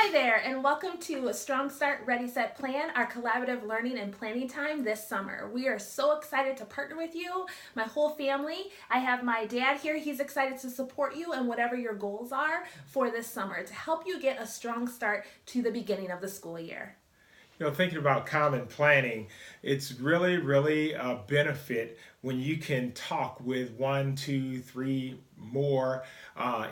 Hi there, and welcome to a Strong Start Ready Set Plan, our collaborative learning and planning time this summer. We are so excited to partner with you, my whole family. I have my dad here. He's excited to support you and whatever your goals are for this summer to help you get a strong start to the beginning of the school year. Thinking about common planning, it's really a benefit when you can talk with one, two, three more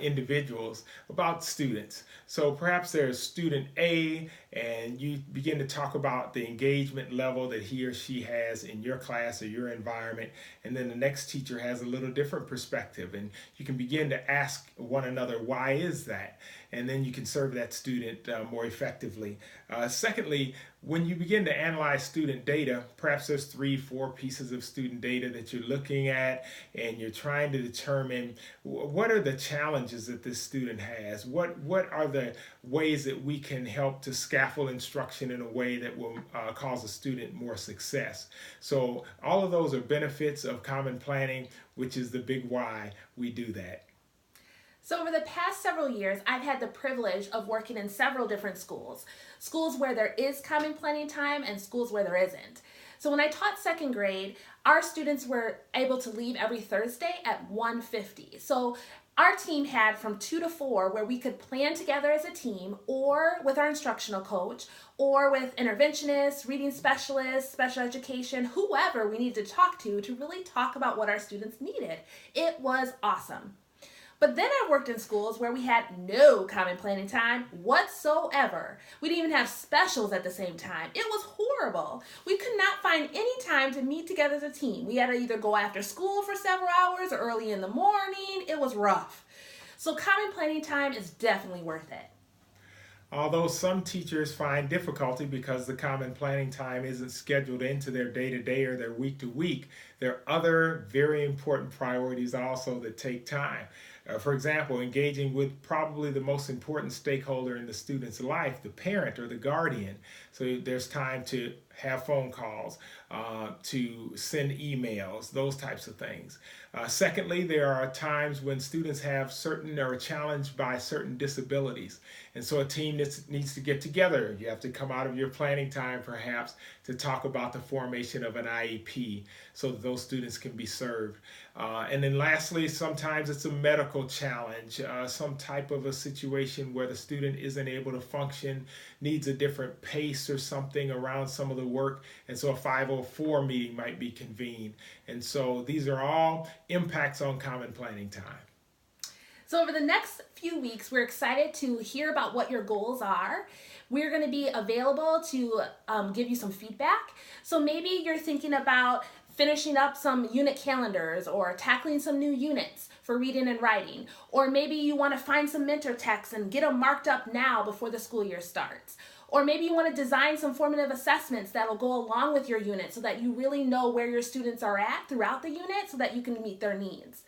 individuals about students. So perhaps there's student A, and you begin to talk about the engagement level that he or she has in your class or your environment, and then the next teacher has a little different perspective, and you can begin to ask one another, why is that? And then you can serve that student more effectively. Secondly, when you begin to analyze student data, perhaps there's 3, 4 pieces of student data that you're looking at, and you're trying to determine what are the challenges that this student has. What are the ways that we can help to scaffold instruction in a way that will cause a student more success. So all of those are benefits of common planning, which is the big why we do that. So over the past several years, I've had the privilege of working in several different schools. Schools where there is common planning time and schools where there isn't. So when I taught second grade, our students were able to leave every Thursday at 1:50. So our team had from 2 to 4 where we could plan together as a team or with our instructional coach or with interventionists, reading specialists, special education, whoever we needed to talk to really talk about what our students needed. It was awesome. But then I worked in schools where we had no common planning time whatsoever. We didn't even have specials at the same time. It was horrible. We could not find any time to meet together as a team. We had to either go after school for several hours or early in the morning. It was rough. So common planning time is definitely worth it. Although some teachers find difficulty because the common planning time isn't scheduled into their day to day or their week to week, there are other very important priorities also that take time. For example, engaging with probably the most important stakeholder in the student's life, the parent or the guardian. So there's time to have phone calls, to send emails, those types of things. Secondly, there are times when students have certain or are challenged by certain disabilities. And so a team needs to get together. You have to come out of your planning time perhaps to talk about the formation of an IEP so that those students can be served. And then lastly, sometimes it's a medical challenge, some type of a situation where the student isn't able to function, needs a different pace or something around some of the work, and so a 504 meeting might be convened. And so these are all impacts on common planning time. So over the next few weeks, we're excited to hear about what your goals are. We're going to be available to give you some feedback. So maybe you're thinking about finishing up some unit calendars or tackling some new units for reading and writing. Or maybe you want to find some mentor texts and get them marked up now before the school year starts. Or maybe you want to design some formative assessments that will go along with your unit so that you really know where your students are at throughout the unit so that you can meet their needs.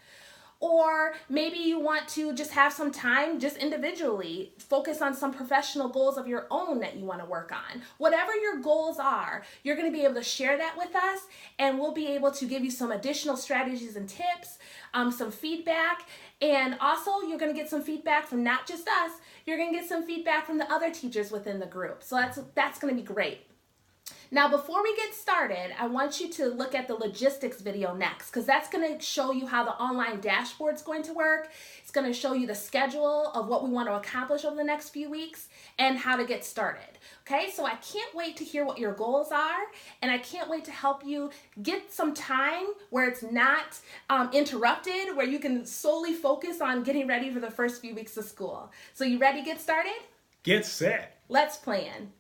Or maybe you want to just have some time just individually focus on some professional goals of your own that you want to work on. Whatever your goals are, you're going to be able to share that with us, and we'll be able to give you some additional strategies and tips, some feedback, and also you're going to get some feedback from not just us, you're going to get some feedback from the other teachers within the group. So that's going to be great. Now, before we get started, I want you to look at the logistics video next because that's going to show you how the online dashboard is going to work. It's going to show you the schedule of what we want to accomplish over the next few weeks and how to get started. Okay, so I can't wait to hear what your goals are, and I can't wait to help you get some time where it's not interrupted, where you can solely focus on getting ready for the first few weeks of school. So you ready to get started? Get set. Let's plan.